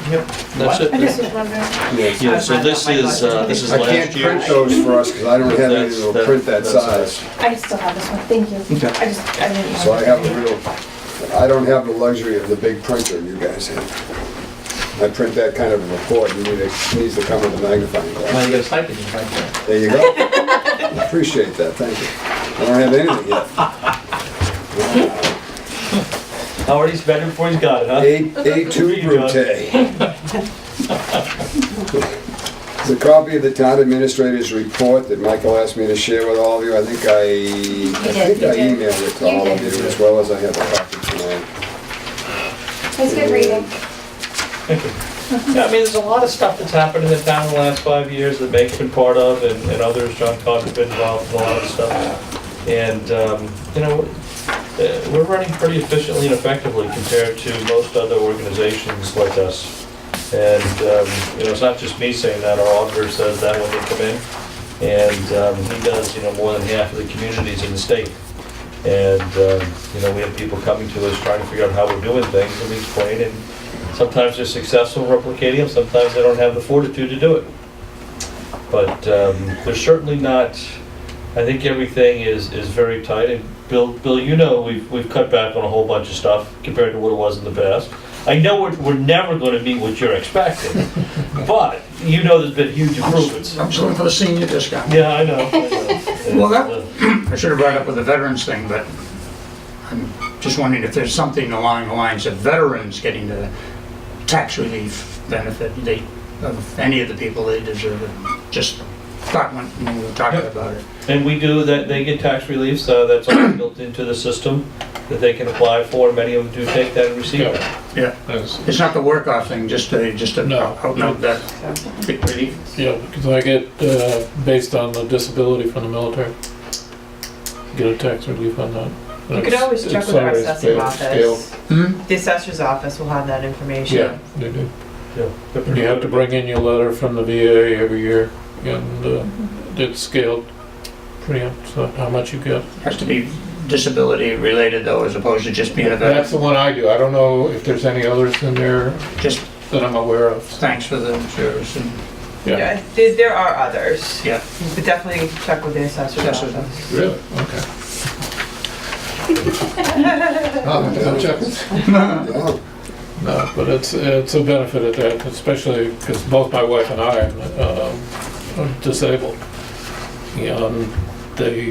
That's I it. just was wondering. Yes. Yeah, so this is I can't last print year's. those for us because I don't have anything That's- that'll print that that's size. I still have this one, thank you. Okay. I didn't know. So I have a real, I don't have the luxury of the big printer you guys have. I print that kind of a report, and it needs to come with a magnifying Well, glass. you got a stipend, you right there. There you go. Appreciate that, thank you. I don't have anything yet. Already spent it before he's got it, huh? A2 Brute. It's a copy of the town administrator's report that Michael asked me to share with all of you. I think I emailed it to all of you, as well as I have a copy tonight. It's good reading. Yeah, I mean, there's a lot of stuff that's happened in the town in the last 5 years that Meg's been part of and others, John Connor's been involved in a lot of stuff. And, you know, we're running pretty efficiently and effectively compared to most other organizations like us. And, you know, it's not just me saying that, our auditor says that when they come in. And he does, you know, more than half of the communities in the state. And, you know, we have people coming to us trying to figure out how we're doing things, and we explain, and sometimes they're successful replicating them, sometimes they don't have the fortitude to do it. But there's certainly not, I think everything is very tight, and Bill, you know, we've cut back on a whole bunch of stuff compared to what it was in the past. I know we're never gonna meet what you're expecting, but you know there's been huge improvements. I'm just looking for the senior discount. Yeah, I know. Well, that, I should have brought it up with the veterans thing, but I'm just wondering if there's something along the lines of veterans getting the tax relief benefit, of any of the people, they deserve it. Just thought when we were talking about it. And we do that, they get tax relief, so that's all built into the system that they can apply for. Many of them do take that and receive it. Yeah, That's- it's not the work-off thing, just a No. out that big relief. Yeah, because I get, based on the disability from the military, get a tax relief on that. You could always check It's with our always assessing scaled. office. Hmm? The assessor's office will have that information. Yeah, they do. Yeah. And you have to bring in your letter from the VA every year, and it's scaled pretty up, so how much you get. Has to be disability related though, as opposed to just being a That's veteran. the one I do. I don't know if there's any others in there Just that I'm aware of. thanks for the service and, Yeah, Yeah, there are others. yeah. You could definitely check with the assessor's Assessor's office. really? Okay. Oh, I'm checking. Yeah. No, but it's a benefit of that, especially because both my wife and I are disabled. And they,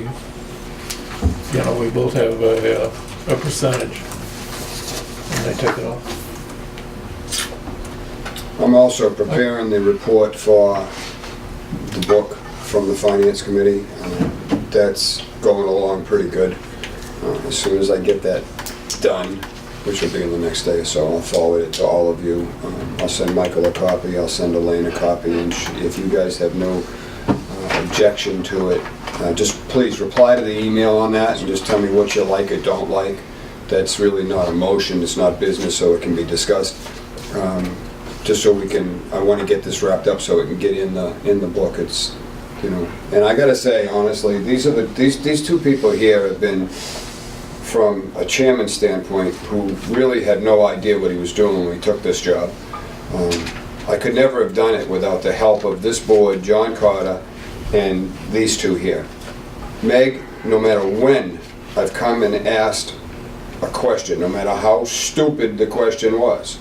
you know, we both have a percentage, and they take it off. I'm also preparing the report for the book from the Finance Committee. That's going along pretty good. As soon as I get that done, which will be in the next day or so, I'll forward it to all of you. I'll send Michael a copy, I'll send Elaine a copy, and if you guys have no objection to it, just please reply to the email on that and just tell me what you like or don't like. That's really not a motion, it's not business, so it can be discussed. Just so we can, I want to get this wrapped up so it can get in the book. It's, you know, and I gotta say, honestly, these two people here have been, from a chairman's standpoint, who really had no idea what he was doing when he took this job. I could never have done it without the help of this board, John Carter, and these two here. Meg, no matter when I've come and asked a question, no matter how stupid the question was,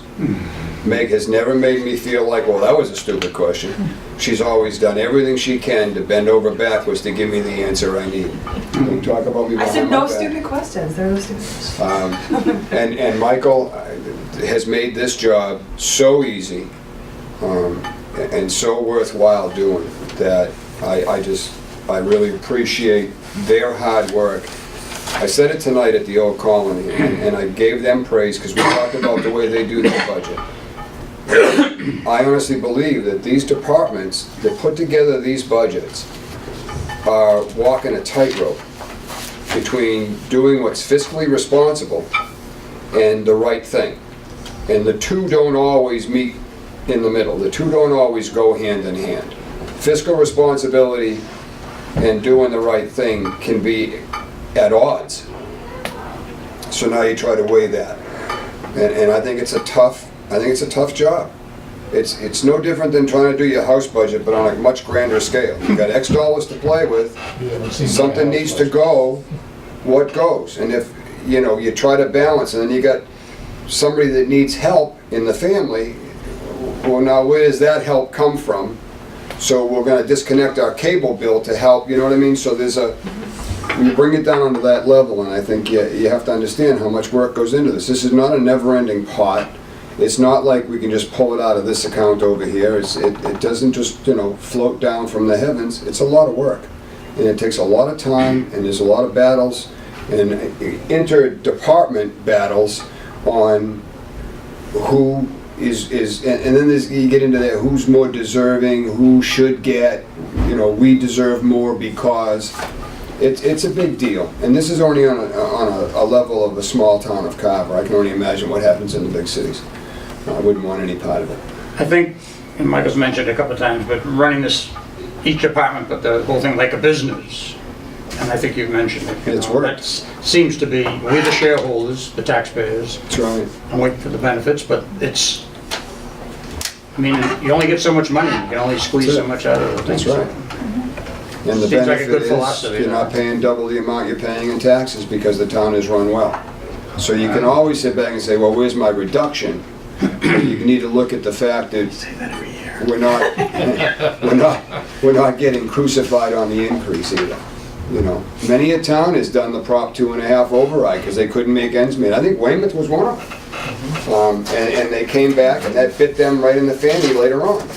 Meg has never made me feel like, well, that was a stupid question. She's always done everything she can to bend over backwards to give me the answer I need. Don't talk about me I behind said my no back. stupid questions, there were no stupid questions. And Michael has made this job so easy and so worthwhile doing that I really appreciate their hard work. I said it tonight at the Old Colony, and I gave them praise because we talked about the way they do their budget. I honestly believe that these departments that put together these budgets are walking a tightrope between doing what's fiscally responsible and the right thing. And the two don't always meet in the middle. The two don't always go hand in hand. Fiscal responsibility and doing the right thing can be at odds. So now you try to weigh that. And I think it's a tough job. It's no different than trying to do your house budget, but on a much grander scale. You've got X dollars to play with. Something needs to go, what goes? And if, you try to balance, and then you got somebody that needs help in the family, well, now where does that help come from? So we're gonna disconnect our cable bill to help, you know what I mean? So you bring it down to that level, and I think you have to understand how much work goes into this. This is not a never-ending pot. It's not like we can just pull it out of this account over here. It doesn't just, float down from the heavens. It's a lot of work. And it takes a lot of time, and there's a lot of battles, and inter-department battles on who is and then you get into that, who's more deserving, who should get, we deserve more because it's a big deal. And this is only on a level of a small town of Carver. I can only imagine what happens in the big cities. I wouldn't want any part of it. I think, and Michael's mentioned it a couple of times, but running each department, but the whole thing like a business, and I think you've mentioned it. It's worked. That seems to be, we're the shareholders, the taxpayers, That's right. and waiting for the benefits, but you only get so much money, you can only squeeze so much out of it. That's right. And the Seems like a benefit good is, philosophy, you're not paying double the amount you're paying in taxes because the town is run well. So you can always sit back and say, well, where's my reduction? You need to look at the fact that we're not getting crucified on the increase either. Many a town has done the Prop 2.5 override because they couldn't make ends meet. I think Weymouth was one of them. And they came back, and that bit them right in the fanny later on.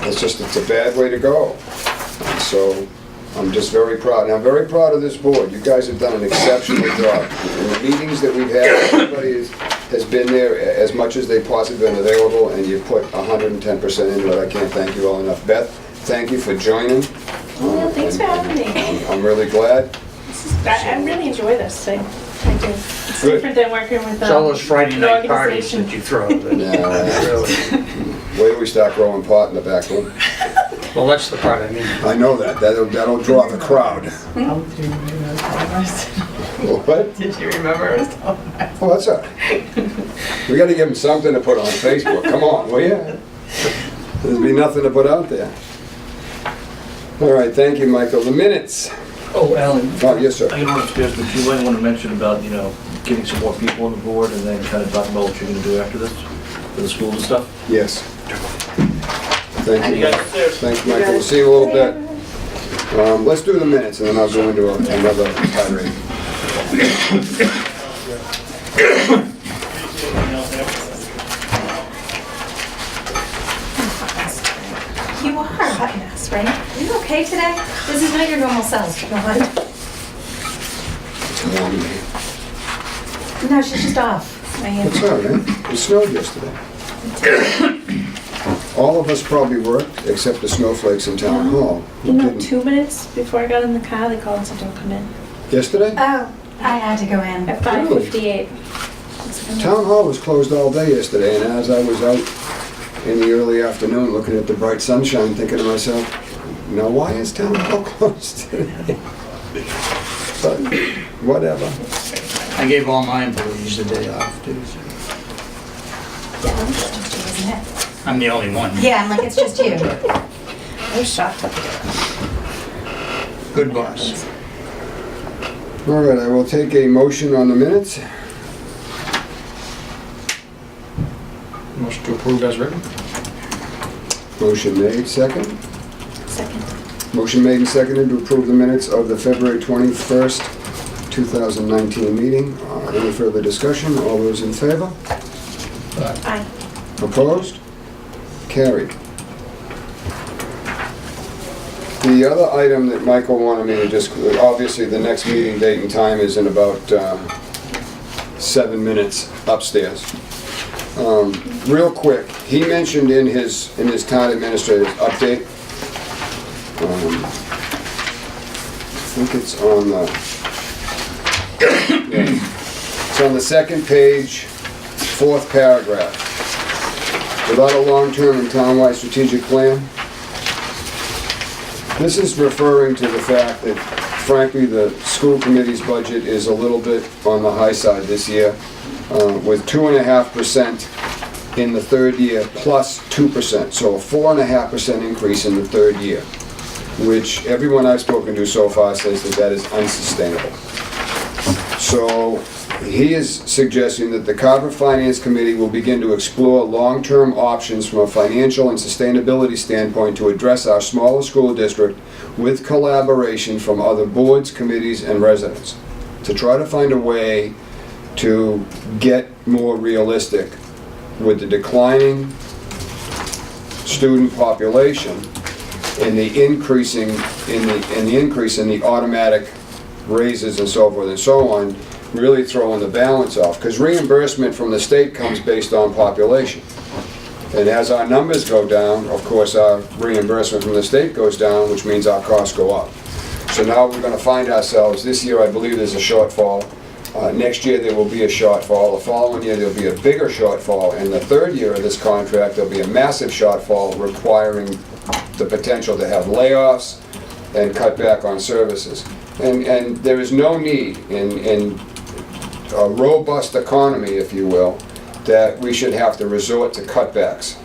It's a bad way to go. And so I'm just very proud. And I'm very proud of this board. You guys have done an exceptional job. In the meetings that we've had, everybody has been there as much as they possibly been available, and you put 110% into it. I can't thank you all enough. Beth, thank you for joining. Thanks for having me. I'm really glad. I really enjoy this. I do. It's Good. different than working with It's all those Friday an night parties organization. that you throw. That Yeah, really. wait till we start growing pot in the back room. Well, that's the part I mean. I know that. That'll draw the crowd. What? Did you remember I was telling my Oh, that's all right. We gotta give them something to put on Facebook. Come on, will ya? There'll be nothing to put out there. All right, thank you, Michael. The minutes. Oh, Alan, Oh, yes, sir. I don't upstairs, but you might want to mention about, getting some more people on the board and then kind of talk about what you're going to do after this for the schools and stuff. Yes. Thank you. You guys upstairs. Thanks, Michael. We'll see you in a little bit. Let's do the minutes, and then I'll go into another tirade. You are a hot mess, right? Are you okay today? This is not your normal self, Dawn. It's warm in here. No, she's just off. It's all right. It snowed yesterday. All of us probably worked, except the snowflakes in town hall. You know, Didn't. 2 minutes before I got in the car, they called and said don't come in. Yesterday? Oh, I had to go in. At 5:58. Town hall was closed all day yesterday, and as I was out in the early afternoon looking at the bright sunshine, thinking to myself, now why is town hall closed today? But whatever. I gave all my employees the day off too. Yeah, that was just Tuesday, wasn't it? I'm the only one. Yeah, I'm like, it's just you. I was shocked at the Good boss. All right, I will take a motion on the minutes. Motion to approve as written? Motion made, second. second. Motion made and seconded to approve the minutes of the February 21st, 2019 meeting. Any further discussion? All those in favor? Aye. Opposed? Carried. The other item that Michael wanted me to just, obviously the next meeting date and time is in about 7 minutes upstairs. Real quick, he mentioned in his town administrator's update, I think it's on the, yeah, it's on the second page, 4th paragraph. Without a long-term and town-wide strategic plan. This is referring to the fact that, frankly, the school committee's budget is a little bit on the high side this year, with 2.5% in the third year plus 2%, so a 4.5% increase in the third year, which everyone I've spoken to so far says that that is unsustainable. So he is suggesting that the Carver Finance Committee will begin to explore long-term options from a financial and sustainability standpoint to address our smaller school district with collaboration from other boards, committees, and residents, to try to find a way to get more realistic with the declining student population and the increase in the automatic raises and so forth and so on, really throwing the balance off, because reimbursement from the state comes based on population. And as our numbers go down, of course, our reimbursement from the state goes down, which means our costs go up. So now we're going to find ourselves, this year I believe there's a shortfall, next year there will be a shortfall, the following year there'll be a bigger shortfall, and the third year of this contract there'll be a massive shortfall requiring the potential to have layoffs and cut back on services. And there is no need in a robust economy, if you will, that we should have to resort to cutbacks.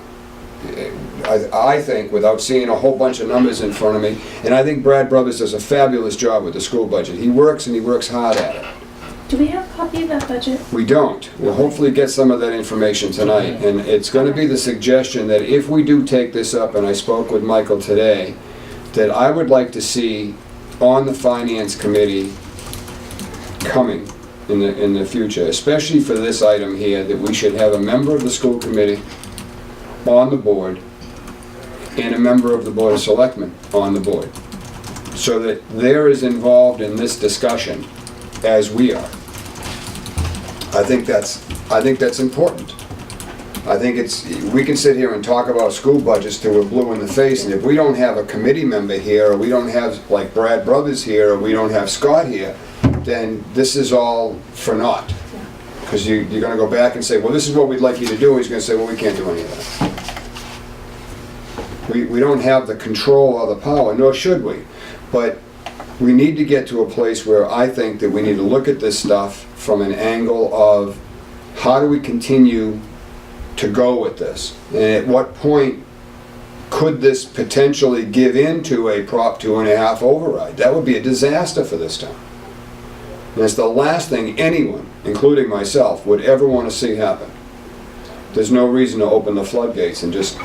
I think, without seeing a whole bunch of numbers in front of me, and I think Brad Brothers does a fabulous job with the school budget. He works and he works hard at it. Do we have a copy of that budget? We don't. We'll hopefully get some of that information tonight. And it's going to be the suggestion that if we do take this up, and I spoke with Michael today, that I would like to see on the Finance Committee coming in the future, especially for this item here, that we should have a member of the school committee on the board and a member of the Board of Selectmen on the board, so that they're as involved in this discussion as we are. I think that's important. I think we can sit here and talk about school budgets till we're blue in the face, and if we don't have a committee member here, or we don't have like Brad Brothers here, or we don't have Scott here, then this is all for naught. Because you're going to go back and say, well, this is what we'd like you to do. He's going to say, well, we can't do any of that. We don't have the control or the power, nor should we. But we need to get to a place where I think that we need to look at this stuff from an angle of how do we continue to go with this? And at what point could this potentially give into a Prop 2.5 override? That would be a disaster for this town. And it's the last thing anyone, including myself, would ever want to see happen. There's no reason to open the floodgates and just,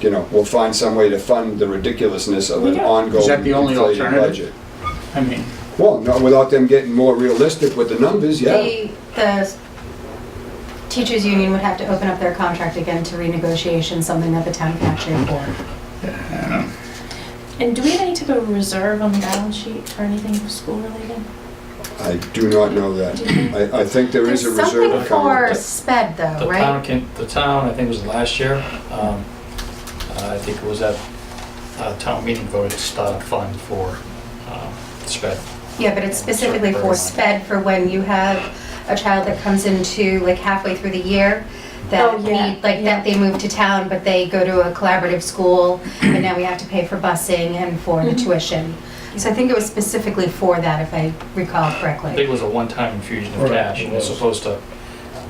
we'll find some way to fund the ridiculousness of an ongoing Is that the only inflated alternative? budget. I mean, Well, no, without them getting more realistic with the numbers, yeah. The teachers' union would have to open up their contract again to renegotiation, something that the town can actually afford. And do we have any type of reserve on the balance sheet for anything school related? I do not know that. I think there is a There's reserve something for account. sped though, right? The town, I think it was last year, I think it was at town meeting voted to start a fund for sped. Yeah, but it's specifically for sped for when you have a child that comes into like halfway through the year that Oh, yeah, need, like yeah. that they move to town, but they go to a collaborative school and now we have to pay for busing and for the tuition. So I think it was specifically for that, if I recall I think correctly. it was a one-time infusion of Right, cash, it and it's was. supposed to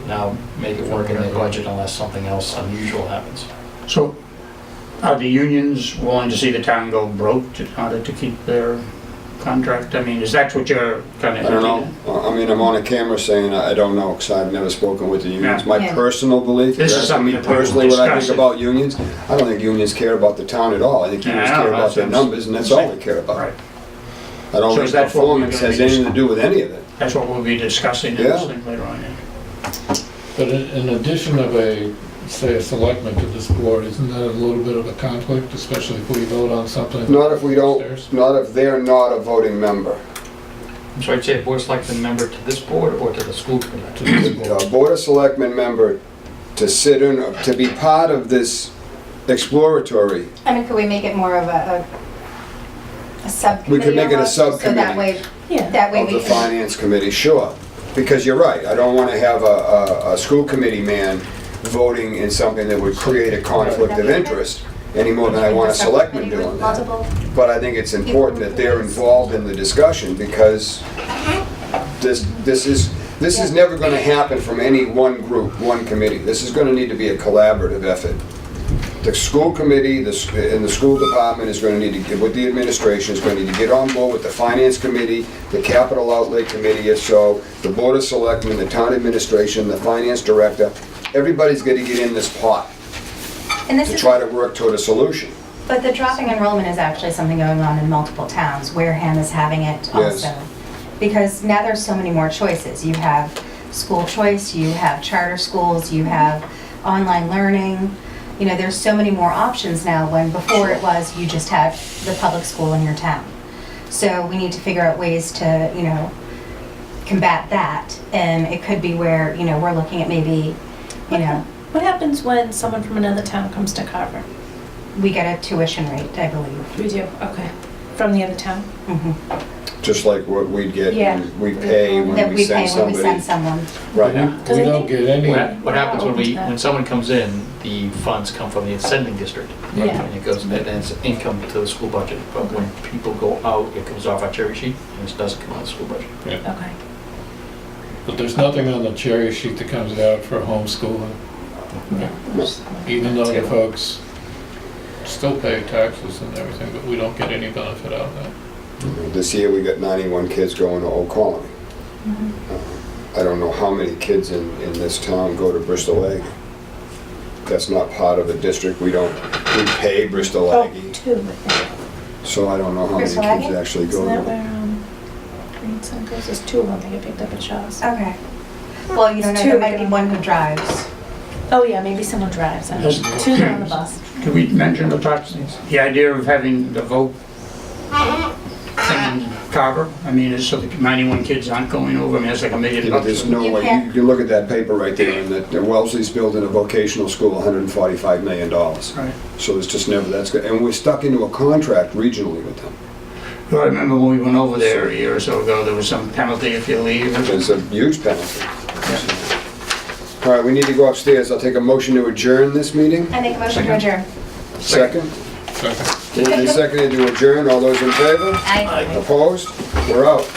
now make it work in their budget unless something else unusual happens. So, are the unions willing to see the town go broke in order to keep their contract? I mean, is that what you're kind of I don't know. I mean, I'm on a camera saying I don't know, because I've never spoken with the unions. Yeah. My Yeah. personal belief, This you're is asking me something that we personally what I discuss think it. about unions, I don't think unions care about the town at all. I think Yeah, unions I know, care about that's their what I'm numbers, and that's all they care about. Right. I don't So think is that what we're performance gonna has be anything to do with any of it. That's what we'll be discussing in Yeah. this thing later on, yeah. But in addition of say a selectman to this board, isn't that a little bit of a conflict, especially if we vote on something? Not if we don't, upstairs? not if they're not a voting member. I'm sorry, say a board of selectmen member to this board or to the school To committee? this board? A Board of Selectmen member to sit in, to be part of this exploratory, I mean, could we make it more of a subcommittee? we could make it a almost? So subcommittee. that way, Yeah. that way of we the can. finance committee, sure. Because you're right, I don't want to have a school committee man voting in something that would create a conflict of interest any more than I want a selectman Subcommittee with doing that. multiple- But I think it's important that they're involved in the discussion, because this is never going to happen from any one group, one committee. This is going to need to be a collaborative effort. The school committee and the school department is going to need to get with the administration, is going to need to get on board with the finance committee, the capital outlay committee, if so, the board of selectmen, the town administration, the finance director. Everybody's got to get in this pot And this to is, try to work toward a solution. but the dropping enrollment is actually something going on in multiple towns. Wareham is having it Yes. also. Because now there's so many more choices. You have school choice, you have charter schools, you have online learning. You know, there's so many more options now, when before it was you just had the public school in your town. So we need to figure out ways to, you know, combat that. And it could be where, you know, we're looking at maybe, you know, What happens when someone from another town comes to Carver? we get a tuition rate, I believe. We do, okay. From the other town? Mhm. Just like what we'd get, Yeah. we pay That when we we pay send when we send somebody. someone. Right. Because We I don't think- get any, What happens when Open to that. when someone comes in, the funds come from the sending district? Yeah. And it goes, and it's income to the school budget, but when people go out, it comes off our cherry sheet, and it doesn't come out of the school budget. Okay. but there's nothing on the cherry sheet that comes out for homeschooling. Even though the folks still pay taxes and everything, but we don't get any benefit out of that. This year, we got 91 kids going to Old Colony. I don't know how many kids in this town go to Bristol Aggie. That's not part of the district. We pay Bristol Oh, Aggie, two, I think. so I don't know how many Bristol kids Aggie? actually Isn't go that to. where, Greenson goes? There's two of them that get picked up at Shaw's. Okay. Well, you don't know, Two. there might be one who drives. Oh, yeah, maybe someone drives. I don't know. Two are on the bus. Can we mention the idea of having the vote thing in Carver? I mean, so the 91 kids aren't going over, I mean, it's like $1 million. You know, there's no You way, can't- you can look at that paper right there, and that Wellesley's building a vocational school, $145 million. Right. So it's just never, that's good. And we're stuck into a contract regionally with them. Well, I remember when we went over there a year or so ago, there was some penalty if you leave. There's a huge penalty. All right, we need to go upstairs. I'll take a motion to adjourn this meeting. I make a motion to adjourn. Second? Second. Moved and seconded to adjourn. All those in favor? Aye. Opposed? We're out.